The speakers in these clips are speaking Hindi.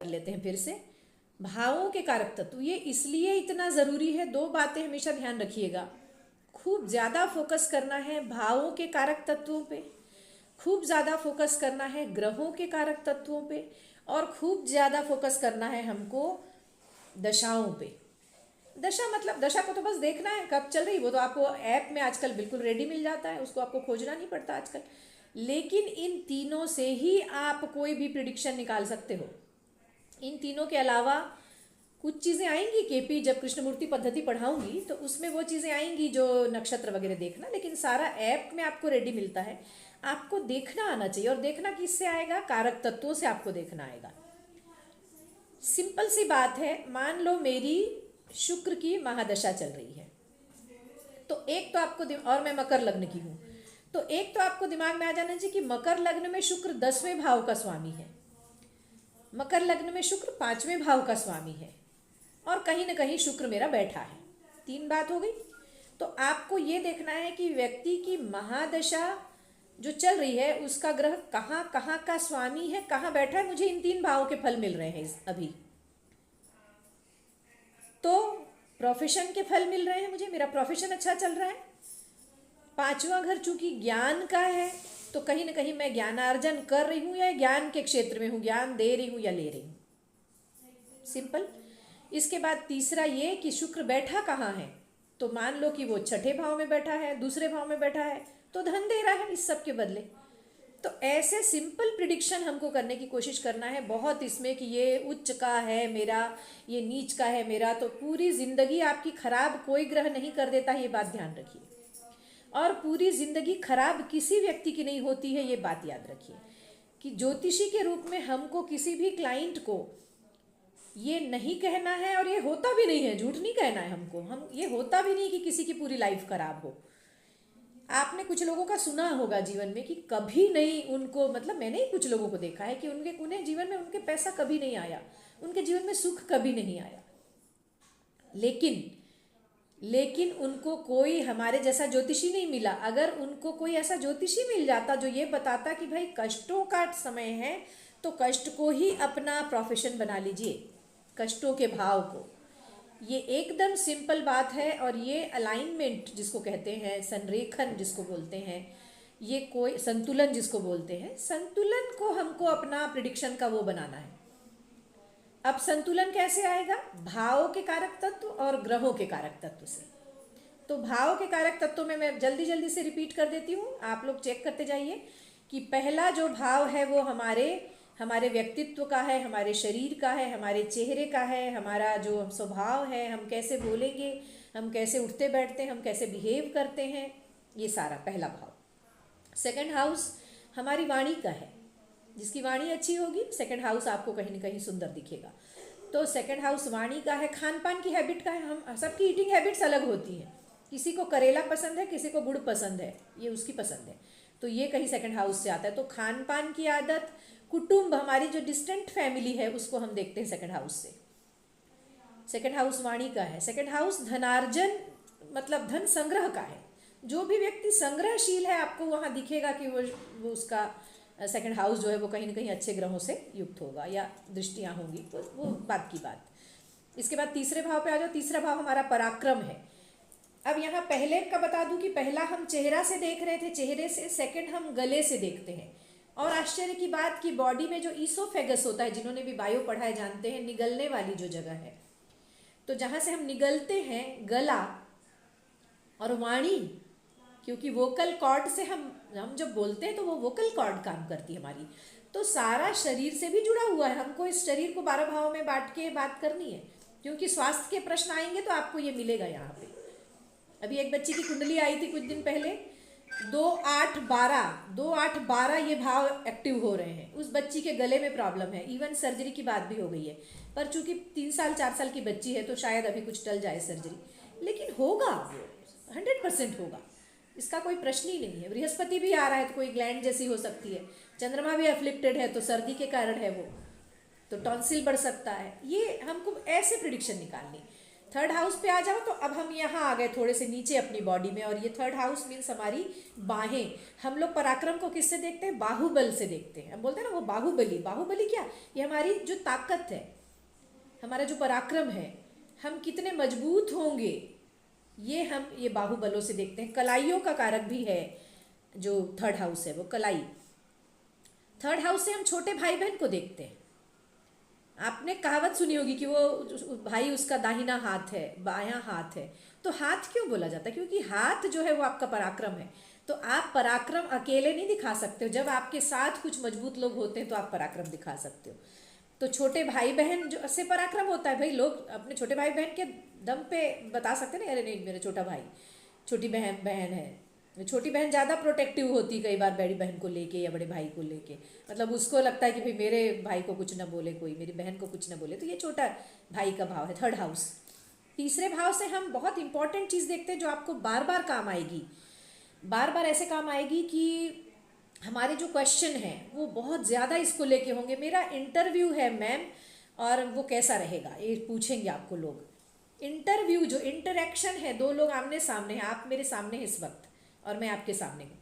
लेते हैं फिर से। भावों के कारक तत्व, ये इसलिए इतना ज़रूरी है, दो बातें हमेशा ध्यान रखिएगा। खूब ज़्यादा फोकस करना है भावों के कारक तत्वों पे, खूब ज़्यादा फोकस करना है ग्रहों के कारक तत्वों पे, और खूब ज़्यादा फोकस करना है हमको दशाओं पे। दशा मतलब दशा को तो बस देखना है कब चल रही, वो तो आपको ऐप में आजकल बिल्कुल रेडी मिल जाता है, उसको आपको खोजना नहीं पड़ता आजकल। लेकिन इन तीनों से ही आप कोई भी प्रिडिक्शन निकाल सकते हो। इन तीनों के अलावा कुछ चीज़ें आएंगी, केपी जब कृष्णमूर्ति पद्धति पढ़ाऊंगी तो उसमें वो चीज़ें आएंगी जो नक्षत्र वगैरह देखना, लेकिन सारा ऐप में आपको रेडी मिलता है। आपको देखना आना चाहिए, और देखना किससे आएगा, कारक तत्वों से आपको देखना आएगा। सिंपल सी बात है, मान लो मेरी शुक्र की महादशा चल रही है, तो एक तो आपको और मैं मकर लग्न की हूँ, तो एक तो आपको दिमाग में आ जाना चाहिए कि मकर लग्न में शुक्र 10वें भाव का स्वामी है, मकर लग्न में शुक्र 5वें भाव का स्वामी है, और कहीं ना कहीं शुक्र मेरा बैठा है। 3 बात हो गई। तो आपको ये देखना है कि व्यक्ति की महादशा जो चल रही है उसका ग्रह कहाँ कहाँ का स्वामी है, कहाँ बैठा है। मुझे इन 3 भावों के फल मिल रहे हैं अभी, तो प्रोफेशन के फल मिल रहे हैं मुझे, मेरा प्रोफेशन अच्छा चल रहा है। 5वां घर चूंकि ज्ञान का है, तो कहीं ना कहीं मैं ज्ञानार्जन कर रही हूँ या ज्ञान के क्षेत्र में हूँ, ज्ञान दे रही हूँ या ले रही हूँ। सिंपल। इसके बाद तीसरा ये कि शुक्र बैठा कहाँ है, तो मान लो कि वो 6ठे भाव में बैठा है, दूसरे भाव में बैठा है, तो धन दे रहा है इस सब के बदले। तो ऐसे सिंपल प्रिडिक्शन हमको करने की कोशिश करना है। बहुत इसमें कि ये उच्च का है मेरा, ये नीच का है मेरा, तो पूरी जिंदगी आपकी खराब कोई ग्रह नहीं कर देता, ये बात ध्यान रखिए। और पूरी जिंदगी खराब किसी व्यक्ति की नहीं होती है, ये बात याद रखिए। कि ज्योतिषी के रूप में हमको किसी भी क्लाइंट को ये नहीं कहना है, और ये होता भी नहीं है, झूठ नहीं कहना है हमको, हम ये होता भी नहीं कि किसी की पूरी लाइफ खराब हो। आपने कुछ लोगों का सुना होगा जीवन में कि कभी नहीं उनको, मतलब मैंने ही कुछ लोगों को देखा है कि उन्हें जीवन में उनके पैसा कभी नहीं आया, उनके जीवन में सुख कभी नहीं आया, लेकिन उनको कोई हमारे जैसा ज्योतिषी नहीं मिला। अगर उनको कोई ऐसा ज्योतिषी मिल जाता जो ये बताता कि भाई कष्टों का समय है, तो कष्ट को ही अपना प्रोफेशन बना लीजिए, कष्टों के भाव को। ये एकदम सिंपल बात है। और ये अलाइनमेंट जिसको कहते हैं, संरेखन जिसको बोलते हैं, ये कोई संतुलन जिसको बोलते हैं, संतुलन को हमको अपना प्रिडिक्शन का वो बनाना है। अब संतुलन कैसे आएगा, भावों के कारक तत्व और ग्रहों के कारक तत्व से। तो भाव के कारक तत्वों में मैं जल्दी जल्दी से रिपीट कर देती हूँ, आप लोग चेक करते जाइए कि पहला जो भाव है वो हमारे व्यक्तित्व का है, हमारे शरीर का है, हमारे चेहरे का है, हमारा जो स्वभाव है, हम कैसे बोलेंगे, हम कैसे उठते बैठते हैं, हम कैसे बिहेव करते हैं, ये सारा पहला भाव। सेकंड हाउस हमारी वाणी का है, जिसकी वाणी अच्छी होगी सेकंड हाउस आपको कहीं ना कहीं सुंदर दिखेगा। तो सेकंड हाउस वाणी का है, खान पान की हैबिट का है। हम सबकी ईटिंग हैबिट्स अलग होती हैं, किसी को करेला पसंद है, किसी को गुड़ पसंद है, ये उसकी पसंद है, तो ये कहीं सेकंड हाउस से आता है। तो खान पान की आदत, कुटुंब, हमारी जो डिस्टेंट फैमिली है उसको हम देखते हैं सेकंड हाउस से। सेकंड हाउस वाणी का है। सेकंड हाउस धनार्जन मतलब धन संग्रह का है। जो भी व्यक्ति संग्रहशील है आपको वहाँ दिखेगा कि वो उसका सेकंड हाउस जो है वो कहीं ना कहीं अच्छे ग्रहों से युक्त होगा या दृष्टियाँ होंगी, तो वो बात की बात। इसके बाद तीसरे भाव पे आ जाओ। तीसरा भाव हमारा पराक्रम है। अब यहाँ पहले का बता दूं कि पहला हम चेहरा से देख रहे थे, चेहरे से, सेकंड हम गले से देखते हैं। और आश्चर्य की बात कि बॉडी में जो ईसोफेगस होता है, जिन्होंने भी बायो पढ़ा है जानते हैं, निगलने वाली जो जगह है, तो जहाँ से हम निगलते हैं गला और वाणी, क्योंकि वोकल कॉर्ड से हम जब बोलते हैं तो वो वोकल कॉर्ड काम करती है हमारी, तो सारा शरीर से भी जुड़ा हुआ है। हमको इस शरीर को 12 भावों में बांट के बात करनी है, क्योंकि स्वास्थ्य के प्रश्न आएंगे तो आपको ये मिलेगा यहाँ पे। अभी एक बच्ची की कुंडली आई थी कुछ दिन पहले, 2 8 12 ये भाव एक्टिव हो रहे हैं। उस बच्ची के गले में प्रॉब्लम है, इवन सर्जरी की बात भी हो गई है, पर चूंकि 3 साल 4 साल की बच्ची है तो शायद अभी कुछ टल जाए सर्जरी, लेकिन होगा, 100% होगा, इसका कोई प्रश्न ही नहीं है। बृहस्पति भी आ रहा है तो कोई ग्लैंड जैसी हो सकती है, चंद्रमा भी अफ्लिक्टेड है तो सर्दी के कारण है वो, तो टॉन्सिल बढ़ सकता है। ये हमको ऐसे प्रिडिक्शन निकालनी। थर्ड हाउस पे आ जाओ तो अब हम यहाँ आ गए थोड़े से नीचे अपनी बॉडी में, और ये थर्ड हाउस मीन्स हमारी बाहें। हम लोग पराक्रम को किससे देखते हैं? बाहुबल से देखते हैं। हम बोलते हैं ना वो बाहुबली, बाहुबली क्या? ये हमारी जो ताकत है, हमारा जो पराक्रम है, हम कितने मजबूत होंगे, ये बाहुबलों से देखते हैं। कलाइयों का कारक भी है जो थर्ड हाउस है, वो कलाई। थर्ड हाउस से हम छोटे भाई बहन को देखते हैं। आपने कहावत सुनी होगी कि वो भाई उसका दाहिना हाथ है, बायां हाथ है। तो हाथ क्यों बोला जाता है? क्योंकि हाथ जो है वो आपका पराक्रम है। तो आप पराक्रम अकेले नहीं दिखा सकते हो, जब आपके साथ कुछ मजबूत लोग होते हैं तो आप पराक्रम दिखा सकते हो। तो छोटे भाई बहन जो से पराक्रम होता है भाई। लोग अपने छोटे भाई बहन के दम पे बता सकते हैं ना, अरे नहीं मेरा छोटा भाई, छोटी बहन बहन है। छोटी बहन ज़्यादा प्रोटेक्टिव होती है कई बार बड़ी बहन को लेके या बड़े भाई को लेके। मतलब उसको लगता है कि भाई मेरे भाई को कुछ ना बोले कोई, मेरी बहन को कुछ ना बोले। तो ये छोटा भाई का भाव है, थर्ड हाउस। तीसरे भाव से हम बहुत इंपॉर्टेंट चीज़ देखते हैं जो आपको बार बार काम आएगी, बार बार ऐसे काम आएगी कि हमारे जो क्वेश्चन हैं वो बहुत ज़्यादा इसको लेके होंगे। मेरा इंटरव्यू है मैम, और वो कैसा रहेगा ये पूछेंगे आपको लोग। इंटरव्यू जो इंटरेक्शन है, दो लोग आमने सामने हैं, आप मेरे सामने हैं इस वक्त और मैं आपके सामने हूँ,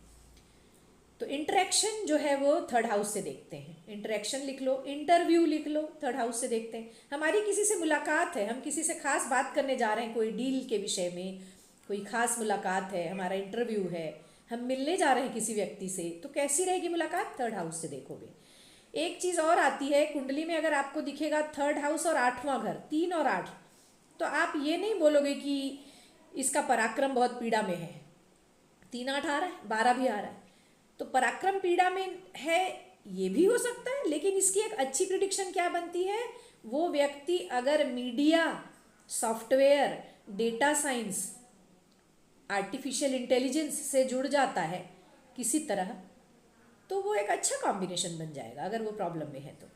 तो इंटरेक्शन जो है वो थर्ड हाउस से देखते हैं। इंटरेक्शन लिख लो, इंटरव्यू लिख लो, थर्ड हाउस से देखते हैं। हमारी किसी से मुलाकात है, हम किसी से खास बात करने जा रहे हैं कोई डील के विषय में, कोई खास मुलाकात है, हमारा इंटरव्यू है, हम मिलने जा रहे हैं किसी व्यक्ति से, तो कैसी रहेगी मुलाकात? थर्ड हाउस से देखोगे। एक चीज़ और आती है कुंडली में, अगर आपको दिखेगा थर्ड हाउस और आठवां घर, 3 और 8, तो आप ये नहीं बोलोगे कि इसका पराक्रम बहुत पीड़ा में है। 3 8 आ रहा है, 12 भी आ रहा है, तो पराक्रम पीड़ा में है, ये भी हो सकता है। लेकिन इसकी एक अच्छी प्रिडिक्शन क्या बनती है? वो व्यक्ति अगर media, software, data science, artificial intelligence से जुड़ जाता है किसी तरह, तो वो एक अच्छा कॉम्बिनेशन बन जाएगा अगर वो प्रॉब्लम में है तो।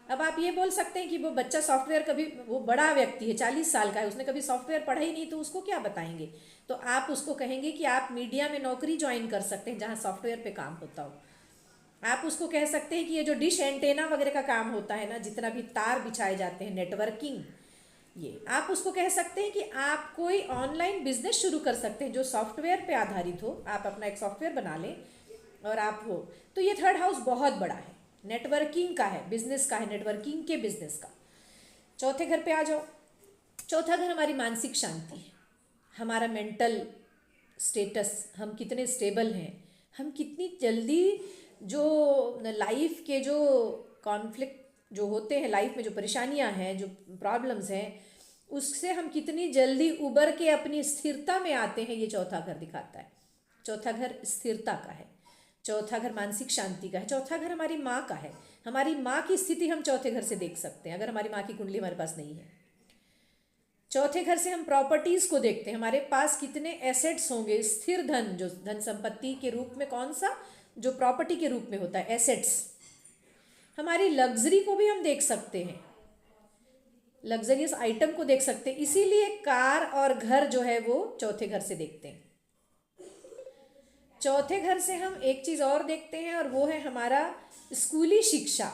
अब आप ये बोल सकते हैं कि वो बच्चा सॉफ्टवेयर, कभी वो बड़ा व्यक्ति है 40 साल का है, उसने कभी सॉफ्टवेयर पढ़ा ही नहीं, तो उसको क्या बताएंगे? तो आप उसको कहेंगे कि आप मीडिया में नौकरी ज्वाइन कर सकते हैं जहाँ सॉफ्टवेयर पे काम होता हो। आप उसको कह सकते हैं कि ये जो डिश एंटेना वगैरह का काम होता है ना, जितना भी तार बिछाए जाते हैं, नेटवर्किंग, ये आप उसको कह सकते हैं कि आप कोई ऑनलाइन बिजनेस शुरू कर सकते हैं जो सॉफ्टवेयर पे आधारित हो। आप अपना एक सॉफ्टवेयर बना लें और आप हो, तो ये थर्ड हाउस बहुत बड़ा है, नेटवर्किंग का है, बिजनेस का है, नेटवर्किंग के बिजनेस का। चौथे घर पे आ जाओ। चौथा घर हमारी मानसिक शांति है, हमारा मेंटल स्टेटस, हम कितने स्टेबल हैं, हम कितनी जल्दी जो लाइफ के जो कॉन्फ्लिक्ट जो होते हैं, लाइफ में जो परेशानियां हैं, जो प्रॉब्लम्स हैं, उससे हम कितनी जल्दी उबर के अपनी स्थिरता में आते हैं, ये चौथा घर दिखाता है। चौथा घर स्थिरता का है, चौथा घर मानसिक शांति का है, चौथा घर हमारी माँ का है। हमारी माँ की स्थिति हम चौथे घर से देख सकते हैं अगर हमारी माँ की कुंडली हमारे पास नहीं है। चौथे घर से हम प्रॉपर्टीज को देखते हैं, हमारे पास कितने एसेट्स होंगे, स्थिर धन, जो धन संपत्ति के रूप में, कौन सा, जो प्रॉपर्टी के रूप में होता है, एसेट्स। हमारी लग्जरी को भी हम देख सकते हैं, लग्जरियस आइटम को देख सकते हैं, इसीलिए कार और घर जो है वो चौथे घर से देखते हैं। चौथे घर से हम एक चीज और देखते हैं, और वो है हमारा स्कूली शिक्षा,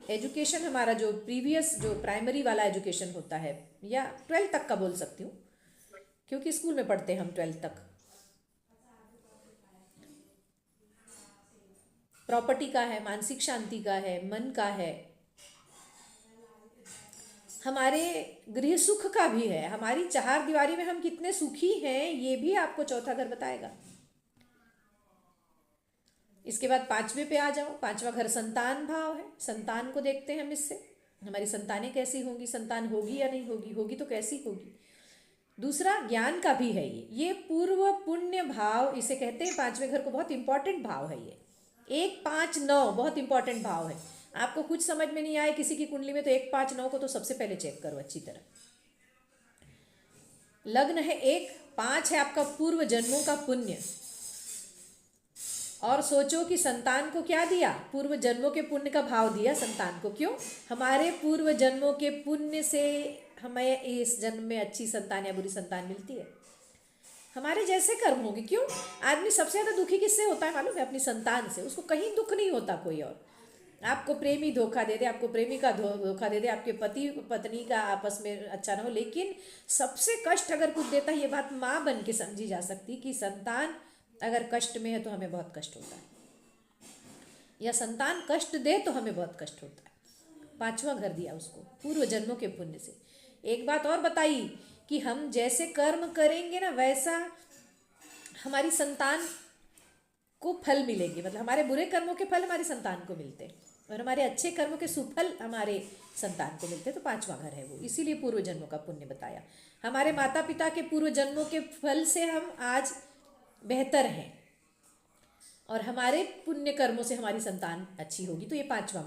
एजुकेशन, हमारा जो प्रीवियस जो प्राइमरी वाला एजुकेशन होता है, या 12th तक का बोल सकती हूँ क्योंकि स्कूल में पढ़ते हैं हम 12th तक। प्रॉपर्टी का है, मानसिक शांति का है, मन का है, हमारे गृह सुख का भी है, हमारी चार दीवारी में हम कितने सुखी हैं, ये भी आपको चौथा घर बताएगा। इसके बाद पांचवे पे आ जाओ। पांचवा घर संतान भाव है, संतान को देखते हैं हम इससे, हमारी संतानें कैसी होंगी, संतान होगी या नहीं होगी, होगी तो कैसी होगी। दूसरा ज्ञान का भी है, ये पूर्व पुण्य भाव इसे कहते हैं। पांचवें घर को बहुत इंपॉर्टेंट भाव है ये, 1 5 9 बहुत इंपॉर्टेंट भाव है। आपको कुछ समझ में नहीं आए किसी की कुंडली में, तो 1 5 9 को तो सबसे पहले चेक करो अच्छी तरह। लग्न है 1 5 है आपका पूर्व जन्मों का पुण्य, और सोचो कि संतान को क्या दिया, पूर्व जन्मों के पुण्य का भाव दिया संतान को। क्यों? हमारे पूर्व जन्मों के पुण्य से हमें इस जन्म में अच्छी संतान या बुरी संतान मिलती है, हमारे जैसे कर्म होंगे। क्यों? आदमी सबसे ज़्यादा दुखी किससे होता है मालूम है? अपनी संतान से। उसको कहीं दुख नहीं होता कोई और, आपको प्रेमी धोखा दे दे, आपको प्रेमिका धोखा दे दे, आपके पति पत्नी का आपस में अच्छा ना हो, लेकिन सबसे कष्ट अगर कुछ देता है, ये बात माँ बन के समझी जा सकती कि संतान अगर कष्ट में है तो हमें बहुत कष्ट होता है, या संतान कष्ट दे तो हमें बहुत कष्ट होता है। पांचवा घर दिया उसको पूर्व जन्मों के पुण्य से। एक बात और बताई कि हम जैसे कर्म करेंगे ना वैसा हमारी संतान को फल मिलेंगे, मतलब हमारे बुरे कर्मों के फल हमारी संतान को मिलते हैं और हमारे अच्छे कर्मों के सुफल हमारे संतान को मिलते हैं। तो पांचवा घर है वो, इसीलिए पूर्व जन्मों का पुण्य बताया। हमारे माता पिता के पूर्व जन्मों के फल से हम आज बेहतर हैं और हमारे पुण्य कर्मों से हमारी संतान अच्छी होगी। तो ये पांचवा